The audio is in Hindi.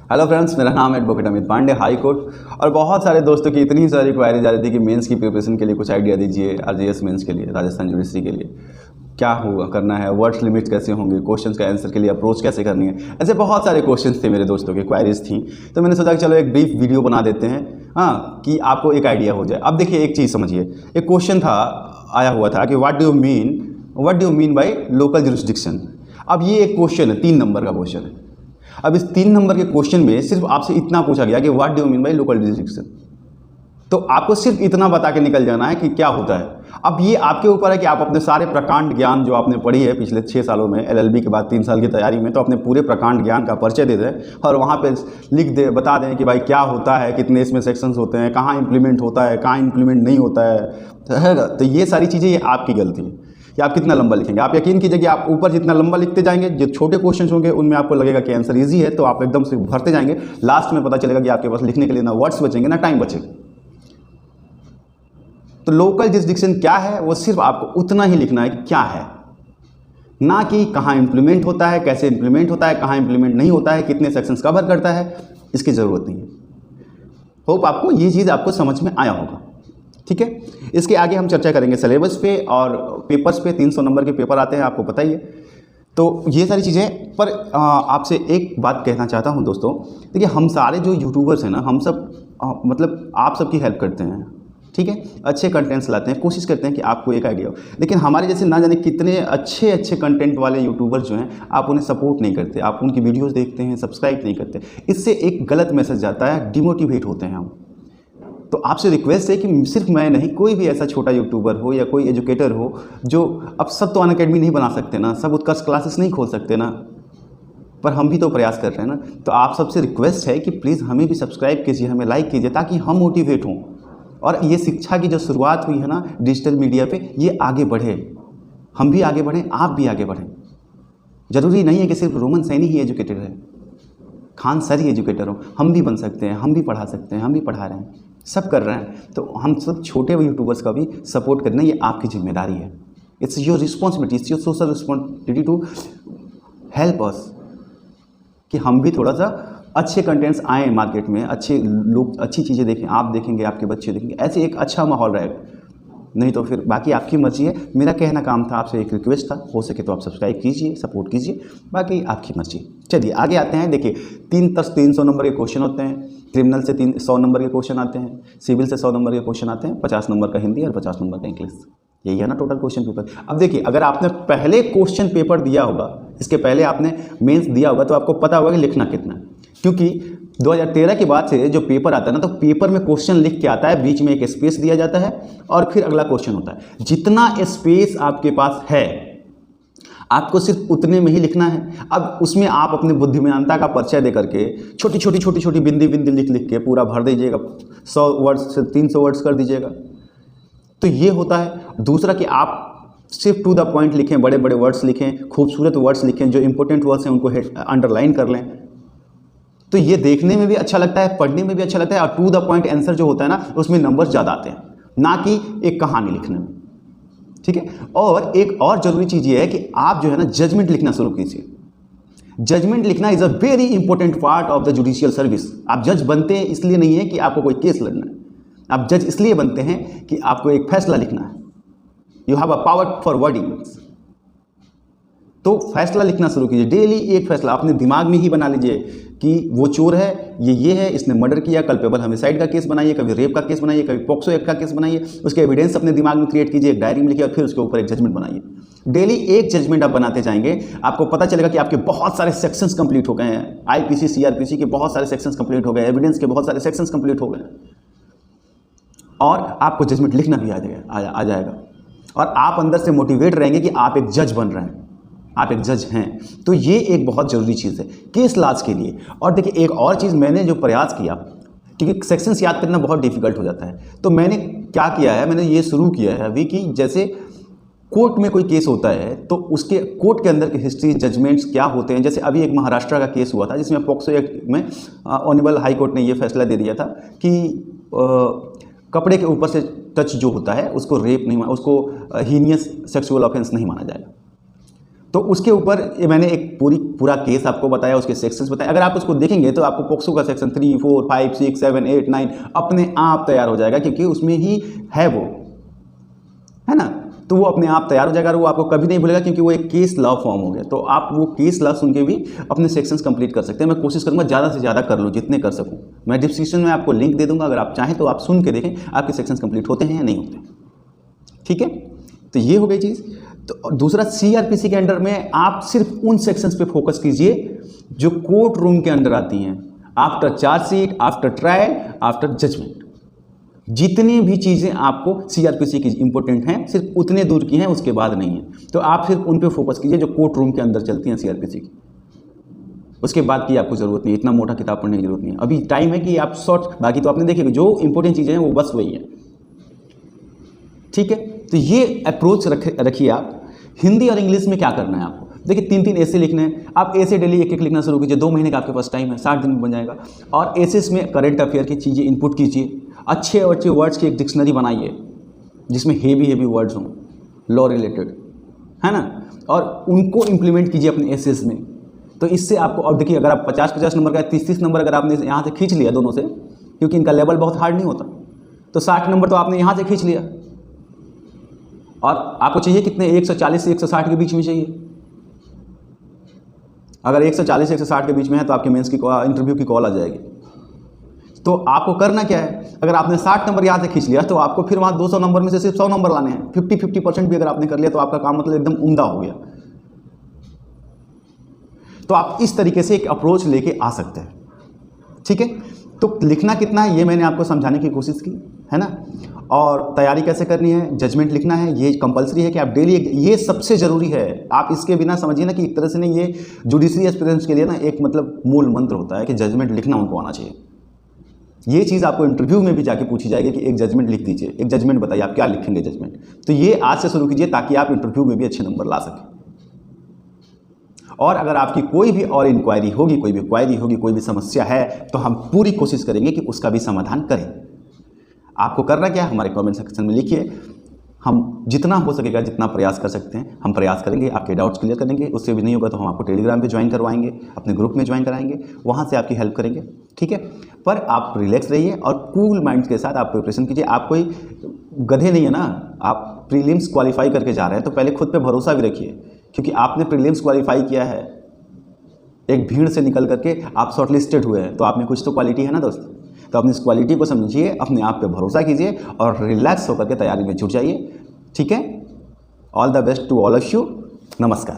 हेलो फ्रेंड्स, मेरा नाम है advocate Amit Pandey, high court. और बहुत सारे दोस्तों की इतनी सारी क्वायरी जा रही थी कि मेंस की प्रिपरेशन के लिए कुछ आइडिया दीजिए, आरजीएस मेंस के लिए, राजस्थान जुडिशरी के लिए क्या होगा करना है, वर्ड्स लिमिट्स कैसे होंगे, क्वेश्चंस का आंसर के लिए अप्रोच कैसे करनी है। ऐसे बहुत सारे क्वेश्चंस थे मेरे दोस्तों के, क्वायरीज थी। तो मैंने सोचा कि चलो एक ब्रीफ वीडियो बना देते हैं, हाँ, कि आपको एक आइडिया हो जाए। अब देखिए एक चीज़ समझिए, एक क्वेश्चन था, आया हुआ था कि what do you mean by local jurisdiction. अब ये एक क्वेश्चन है, 3 नंबर का क्वेश्चन है। अब इस 3 नंबर के क्वेश्चन में सिर्फ आपसे इतना पूछा गया कि what do you mean by local jurisdiction. तो आपको सिर्फ इतना बता के निकल जाना है कि क्या होता है। अब ये आपके ऊपर है कि आप अपने सारे प्रकांड ज्ञान जो आपने पढ़ी है पिछले 6 सालों में, एलएलबी के बाद 3 साल की तैयारी में, तो अपने पूरे प्रकांड ज्ञान का परिचय दे दें और वहाँ पे लिख दे, बता दें कि भाई क्या होता है, कितने इसमें सेक्शंस होते हैं, कहाँ इंप्लीमेंट होता है, कहाँ इंप्लीमेंट नहीं होता है। तो ये सारी चीज़ें, ये आपकी गलती है कि आप कितना लंबा लिखेंगे। आप यकीन कीजिए कि आप ऊपर जितना लंबा लिखते जाएंगे, जो छोटे क्वेश्चन होंगे उनमें आपको लगेगा कि आंसर ईजी है, तो आप एकदम से भरते जाएंगे। लास्ट में पता चलेगा कि आपके पास लिखने के लिए ना वर्ड्स बचेंगे ना टाइम बचेगा। तो लोकल जुरिस्डिक्शन क्या है, वो सिर्फ आपको उतना ही लिखना है कि क्या है, ना कि कहाँ इंप्लीमेंट होता है, कैसे इंप्लीमेंट होता है, कहाँ इंप्लीमेंट नहीं होता है, कितने सेक्शंस कवर करता है, इसकी ज़रूरत नहीं है। होप आपको ये चीज़ आपको समझ में आया होगा, ठीक है। इसके आगे हम चर्चा करेंगे सिलेबस पे और पेपर्स पे। 300 नंबर के पेपर आते हैं, आपको पता ही है। तो ये सारी चीज़ें पर आपसे एक बात कहना चाहता हूँ दोस्तों, देखिए हम सारे जो यूट्यूबर्स हैं ना, हम सब मतलब आप सबकी हेल्प करते हैं, ठीक है, अच्छे कंटेंट्स लाते हैं, कोशिश करते हैं कि आपको एक आइडिया हो। लेकिन हमारे जैसे ना जाने कितने अच्छे अच्छे कंटेंट वाले यूट्यूबर्स जो हैं, आप उन्हें सपोर्ट नहीं करते, आप उनकी वीडियोस देखते हैं, सब्सक्राइब नहीं करते। इससे एक गलत मैसेज जाता है, डिमोटिवेट होते हैं हम। तो आपसे रिक्वेस्ट है कि सिर्फ मैं नहीं, कोई भी ऐसा छोटा यूट्यूबर हो या कोई एजुकेटर हो जो, अब सब तो अनअकैडमी नहीं बना सकते ना, सब उत्कर्ष क्लासेस नहीं खोल सकते ना, पर हम भी तो प्रयास कर रहे हैं ना। तो आप सबसे रिक्वेस्ट है कि प्लीज़ हमें भी सब्सक्राइब कीजिए, हमें लाइक कीजिए, ताकि हम मोटिवेट हों और ये शिक्षा की जो शुरुआत हुई है ना डिजिटल मीडिया पे, ये आगे बढ़े, हम भी आगे बढ़ें, आप भी आगे बढ़ें। ज़रूरी नहीं है कि सिर्फ रोमन सैनी ही एजुकेटेड है, खान सर ही एजुकेटर हो, हम भी बन सकते हैं, हम भी पढ़ा सकते हैं, हम भी पढ़ा रहे हैं, सब कर रहे हैं। तो हम सब छोटे यूट्यूबर्स का भी सपोर्ट करना, ये आपकी जिम्मेदारी है। It's your responsibility, it's your social responsibility to help us, कि हम भी थोड़ा सा अच्छे कंटेंट्स आएँ मार्केट में, अच्छे लोग अच्छी चीज़ें देखें, आप देखेंगे, आपके बच्चे देखेंगे, ऐसे एक अच्छा माहौल रहेगा। नहीं तो फिर बाकी आपकी मर्जी है। मेरा कहना काम था, आपसे एक रिक्वेस्ट था, हो सके तो आप सब्सक्राइब कीजिए, सपोर्ट कीजिए, बाकी आपकी मर्जी। चलिए आगे आते हैं। देखिए 300 नंबर के क्वेश्चन होते हैं, क्रिमिनल से 100 नंबर के क्वेश्चन आते हैं, सिविल से 100 नंबर के क्वेश्चन आते हैं, 50 नंबर का हिंदी और 50 नंबर का इंग्लिश, यही है ना टोटल क्वेश्चन पेपर। अब देखिए, अगर आपने पहले क्वेश्चन पेपर दिया होगा, इसके पहले आपने मेंस दिया होगा, तो आपको पता होगा कि लिखना कितना है। क्योंकि 2013 के बाद से जो पेपर आता है ना, तो पेपर में क्वेश्चन लिख के आता है, बीच में एक स्पेस दिया जाता है और फिर अगला क्वेश्चन होता है। जितना स्पेस आपके पास है, आपको सिर्फ उतने में ही लिखना है। अब उसमें आप अपनी बुद्धिमानता का परिचय दे करके छोटी छोटी बिंदी लिख के पूरा भर दीजिएगा, 100 वर्ड्स से 300 वर्ड्स कर दीजिएगा, तो ये होता है। दूसरा कि आप सिर्फ टू द पॉइंट लिखें, बड़े बड़े वर्ड्स लिखें, खूबसूरत वर्ड्स लिखें, जो इंपॉर्टेंट वर्ड्स हैं उनको अंडरलाइन कर लें, तो ये देखने में भी अच्छा लगता है, पढ़ने में भी अच्छा लगता है, और टू द पॉइंट आंसर जो होता है ना, उसमें नंबर्स ज़्यादा आते हैं, ना कि एक कहानी लिखने में, ठीक है। और एक और ज़रूरी चीज़ ये है कि आप जो है ना जजमेंट लिखना शुरू कीजिए। जजमेंट लिखना is a very important part of the judicial service. आप जज बनते हैं इसलिए नहीं है कि आपको कोई केस लड़ना है, आप जज इसलिए बनते हैं कि आपको एक फैसला लिखना है। You have a power for wording. तो फैसला लिखना शुरू कीजिए, डेली एक फैसला अपने दिमाग में ही बना लीजिए कि वो चोर है, ये है, इसने मर्डर किया, कल्पेबल होमिसाइड का केस बनाइए, कभी रेप का केस बनाइए, कभी पॉक्सो एक्ट का केस बनाइए, उसके एविडेंस अपने दिमाग में क्रिएट कीजिए, एक डायरी में लिखिए और फिर उसके ऊपर एक जजमेंट बनाइए। डेली एक जजमेंट आप बनाते जाएंगे, आपको पता चलेगा कि आपके बहुत सारे सेक्शंस कंप्लीट हो गए हैं, आईपीसी सीआरपीसी के बहुत सारे सेक्शंस कंप्लीट हो गए, एविडेंस के बहुत सारे सेक्शंस कंप्लीट हो गए, और आपको जजमेंट लिखना भी आ जाएगा, और आप अंदर से मोटिवेट रहेंगे कि आप एक जज बन रहे हैं, आप एक जज हैं। तो ये एक बहुत ज़रूरी चीज़ है केस लॉज के लिए। और देखिए एक और चीज़ मैंने जो प्रयास किया, क्योंकि सेक्शंस याद करना बहुत डिफिकल्ट हो जाता है, तो मैंने क्या किया है, मैंने ये शुरू किया है अभी कि जैसे कोर्ट में कोई केस होता है तो उसके कोर्ट के अंदर की हिस्ट्री, जजमेंट्स क्या होते हैं। जैसे अभी एक महाराष्ट्र का केस हुआ था जिसमें पॉक्सो एक्ट में ऑनरेबल हाई कोर्ट ने ये फैसला दे दिया था कि कपड़े के ऊपर से टच जो होता है उसको रेप नहीं, उसको हीनियस सेक्सुअल ऑफेंस नहीं माना जाएगा। तो उसके ऊपर ये मैंने एक पूरा केस आपको बताया, उसके सेक्शंस बताए। अगर आप उसको देखेंगे तो आपको पॉक्सो का सेक्शन 3, 4, 5, 6, 7, 8, 9 अपने आप तैयार हो जाएगा, क्योंकि उसमें ही है वो, है ना। तो वो अपने आप तैयार हो जाएगा और वो आपको कभी नहीं भूलेगा, क्योंकि वो एक केस लॉ फॉर्म हो गया। तो आप वो केस लॉ सुन के भी अपने सेक्शंस कंप्लीट कर सकते हैं। मैं कोशिश करूँगा ज़्यादा से ज़्यादा कर लूँ, जितने कर सकूँ। मैं डिस्क्रिप्शन में आपको लिंक दे दूँगा, अगर आप चाहें तो आप सुन के देखें आपके सेक्शंस कंप्लीट होते हैं या नहीं होते। ठीक है, तो ये हो गई चीज़। तो दूसरा, CRPC के अंडर में आप सिर्फ उन सेक्शंस पे फोकस कीजिए जो कोर्ट रूम के अंडर आती हैं, after chargesheet, after trial, after judgement. जितनी भी चीज़ें आपको CRPC की इंपॉर्टेंट हैं, सिर्फ उतने दूर की हैं, उसके बाद नहीं है। तो आप सिर्फ उन पे फोकस कीजिए जो कोर्ट रूम के अंदर चलती हैं CRPC की। उसके बाद की आपको ज़रूरत नहीं, इतना मोटा किताब पढ़ने की जरूरत नहीं है। अभी टाइम है कि आप शॉर्ट, बाकी तो आपने देखे जो इंपॉर्टेंट चीज़ें हैं वो बस वही है। ठीक है, तो ये अप्रोच रखिए आप। हिंदी और इंग्लिश में क्या करना है आपको, देखिए 3-3 ऐसे लिखने हैं। आप ऐसे डेली एक लिखना शुरू कीजिए, 2 महीने का आपके पास टाइम है, 60 दिन में बन जाएगा। और ऐसे में करंट अफेयर की चीज़ें इनपुट कीजिए, अच्छे वर्ड्स की एक डिक्शनरी बनाइए जिसमें हेवी वर्ड्स हों, लॉ रिलेटेड, है ना, और उनको इम्प्लीमेंट कीजिए अपने एसेस में। तो इससे आपको, और देखिए अगर आप 50-50 नंबर का 30-30 नंबर अगर आपने यहाँ से खींच लिया दोनों से, क्योंकि इनका लेवल बहुत हार्ड नहीं होता, तो 60 नंबर तो आपने यहाँ से खींच लिया। और आपको चाहिए कितने, 140 से 160 के बीच में चाहिए। अगर 140 से 160 के बीच में है तो आपके मेंस की इंटरव्यू की कॉल आ जाएगी। तो आपको करना क्या है, अगर आपने 60 नंबर यहाँ से खींच लिया तो आपको फिर वहाँ 200 नंबर में से सिर्फ 100 नंबर लाने हैं। 50% भी अगर आपने कर लिया तो आपका काम मतलब एकदम उम्दा हो गया। तो आप इस तरीके से एक अप्रोच लेके आ सकते हैं। ठीक है, तो लिखना कितना है ये मैंने आपको समझाने की कोशिश की, है ना। और तैयारी कैसे करनी है, जजमेंट लिखना है, ये कंपलसरी है कि आप डेली, ये सबसे ज़रूरी है। आप इसके बिना समझिए ना कि एक तरह से नहीं, ये जुडिशरी एस्पिरेंट्स के लिए ना एक मतलब मूल मंत्र होता है कि जजमेंट लिखना उनको आना चाहिए। ये चीज़ आपको इंटरव्यू में भी जाके पूछी जाएगी कि एक जजमेंट लिख दीजिए, एक जजमेंट बताइए आप क्या लिखेंगे जजमेंट। तो ये आज से शुरू कीजिए ताकि आप इंटरव्यू में भी अच्छे नंबर ला सकें। और अगर आपकी कोई भी और इंक्वायरी होगी, कोई भी क्वायरी होगी, कोई भी समस्या है, तो हम पूरी कोशिश करेंगे कि उसका भी समाधान करें। आपको करना क्या है, हमारे कमेंट सेक्शन में लिखिए। हम जितना हो सकेगा, जितना प्रयास कर सकते हैं हम प्रयास करेंगे, आपके डाउट्स क्लियर करेंगे। उससे भी नहीं होगा तो हम आपको टेलीग्राम पे ज्वाइन करवाएंगे, अपने ग्रुप में ज्वाइन कराएंगे, वहाँ से आपकी हेल्प करेंगे। ठीक है, पर आप रिलैक्स रहिए और कूल माइंड के साथ आप प्रिपरेशन कीजिए। आप कोई गधे नहीं है ना, आप प्रीलिम्स क्वालिफाई करके जा रहे हैं तो पहले खुद पे भरोसा भी रखिए, क्योंकि आपने प्रीलिम्स क्वालिफाई किया है, एक भीड़ से निकल करके आप शॉर्टलिस्टेड हुए हैं, तो आप में कुछ तो क्वालिटी है ना दोस्त। तो अपनी इस क्वालिटी को समझिए, अपने आप पे भरोसा कीजिए और रिलैक्स होकर के तैयारी में जुट जाइए। ठीक है, all the best to all of you. नमस्कार।